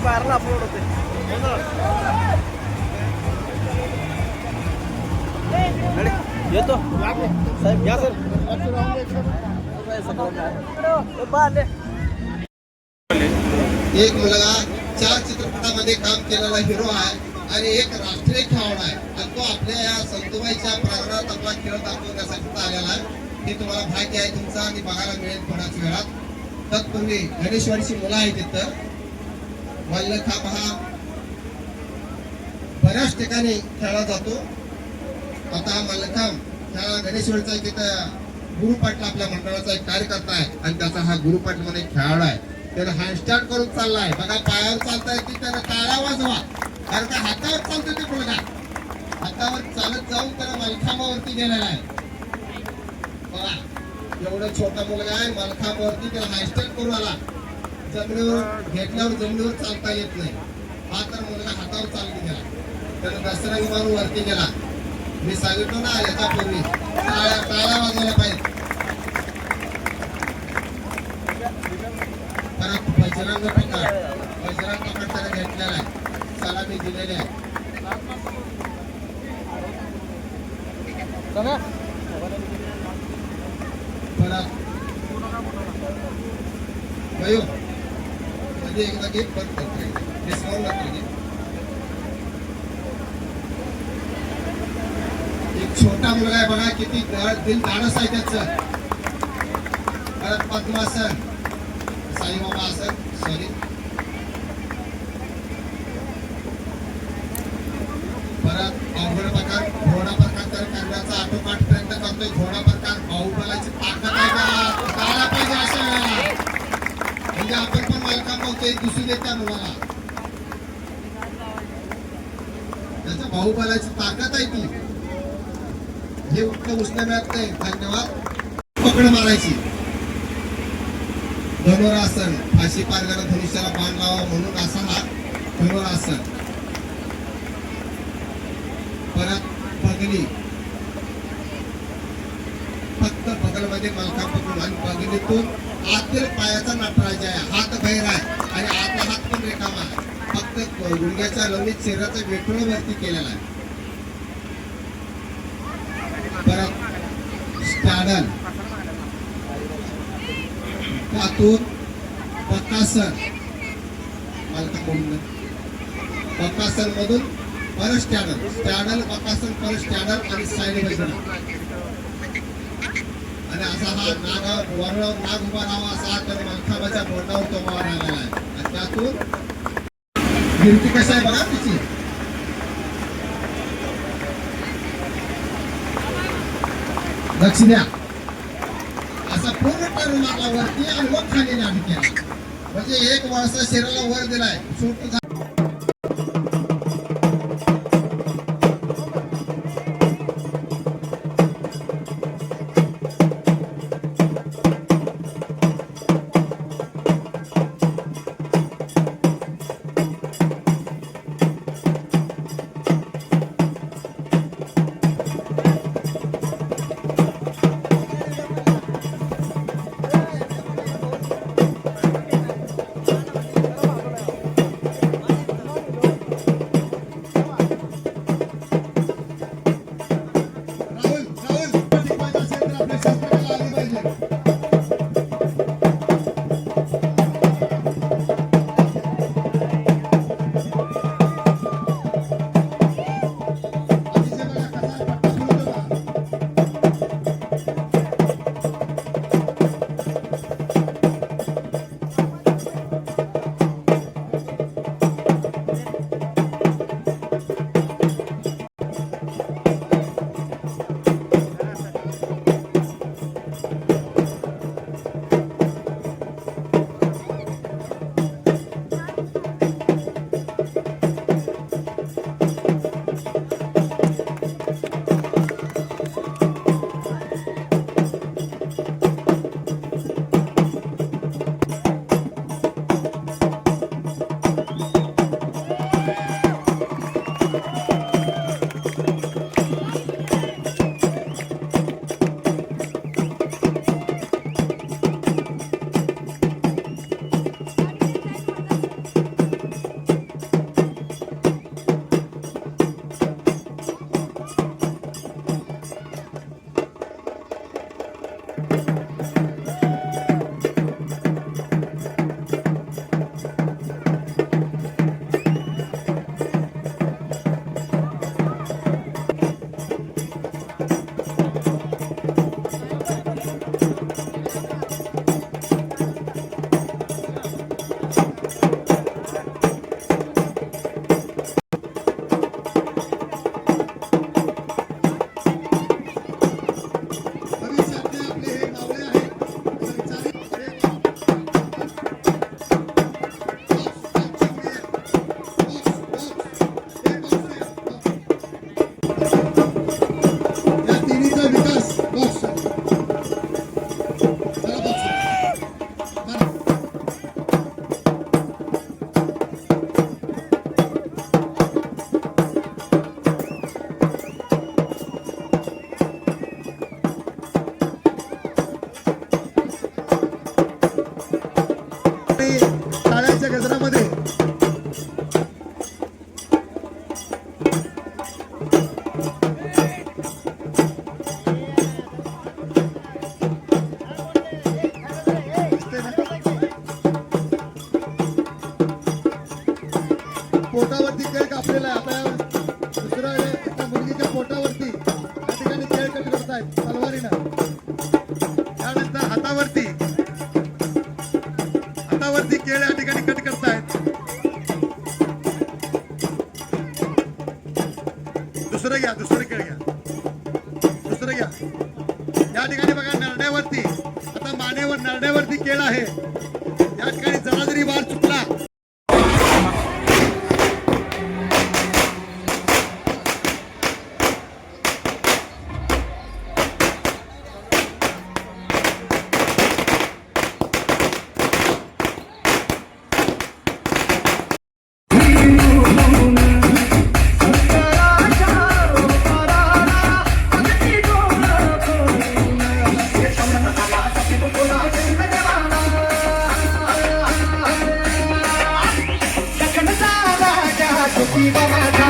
बाहेरला upload होते येतो साहेब घ्या सर एक मुलगा 4 चित्रपटामध्ये काम केलेला हिरो आहे आणि एक राष्ट्रीय खेळाडू आहे आणि तो आपल्या या संतुबाईच्या प्रांगणात आपला खेळ दाखवण्यासाठी आलेला आहे. हे तुम्हाला भाग्य आहे तुमचं आणि बघायला मिळेल थोड्याच वेळात. तत्पूर्वी गणेशवाडीची मुलं आहेत तिथं मल्लखांब हा बऱ्याच ठिकाणी खेळला जातो. आता हा मल्लखांब हा गणेशवाडीचा तिथं गुरु पाटील आपल्या मंडळाचा एक कार्यकर्ता आहे आणि त्याचा हा गुरु पाटील मध्ये खेळाडू आहे. त्यानं हँडस्टँड करून चाललाय बघा पायावर चालताय की त्यानं टाळ्या वाजवा कारण का हातावर चालतोय ते मुलगा हातावर चालत जाऊन त्याला मलखांबावरती गेलेला आहे. बघा एवढा छोटा मुलगा आहे मलखांबावरती त्याला हँडस्टँड करून आला. जमिनीवर घेतल्यावर जमिनीवर चालता येत नाही. हा तर मुलगा हातावर चालत गेला त्यानं दसरा विमान वरती गेला. मी सांगितलं ना याच्यापूर्वी टाळ्या वाजवल्या पाहिजे. बजरंग पकड त्याला घेतलेला आहे सलामी दिलेली आहे. परत मध्ये एकदा गेट बंद करते डिस्काउंट लागते. एक छोटा मुलगा आहे बघा किती दिल धाडस आहे त्याचं. परत पद्मासन साईबाबा आसन सॉरी परत अवघड प्रकार घोडा प्रकार करण्याचा आटोकाट प्रयत्न करतोय. घोडा प्रकार बाहुबलाची ताकद आहे का कळायला पाहिजे अशा वेळेला म्हणजे आपण पण मलखांबावरती दिसून येत त्या मुलाला त्याच्या बाहुबलाची ताकद आहे ती. हे उत्तम उष्ण मिळत नाही. धन्यवाद. पकड मारायची धनुरासन फाशी पारगाला धनुष्याला बाण लावा म्हणून असा हा धनुरासन. परत बगली फक्त बगलमध्ये मलखांब पकडून आणि बगलीतून आतील पायाचा नटराज आहे. हात बाहेर आहे आणि आतला हात पण रिकामा आहे. फक्त गुडघ्याच्या लवणीत शरीराचा वेठोळ वरती केलेला आहे. परत स्टाडल त्यातून बकासन बकासन मधून परत स्टॅडल बकासन परत स्टॅडल आणि साईड बजणं आणि असा हा नाग वरणावर नाग उभा राहावा असा तर मलखांबाच्या बोटावर तो उभा राहिलेला आहे. आणि त्यातून गिरती कशी आहे बघा तिची. लक्ष द्या असा पूर्ण टर्न मारला वरती आणि मग खाली नाद केला म्हणजे एक वळसा शरीराला वर दिलाय. केळ या ठिकाणी कट करतायत. दुसरं घ्या, दुसरं केळ घ्या, दुसरं घ्या. या ठिकाणी बघा नरड्यावरती, आता मानेवर नरड्यावरती केळ आहे. या ठिकाणी जरा जरी वार चुकला Viva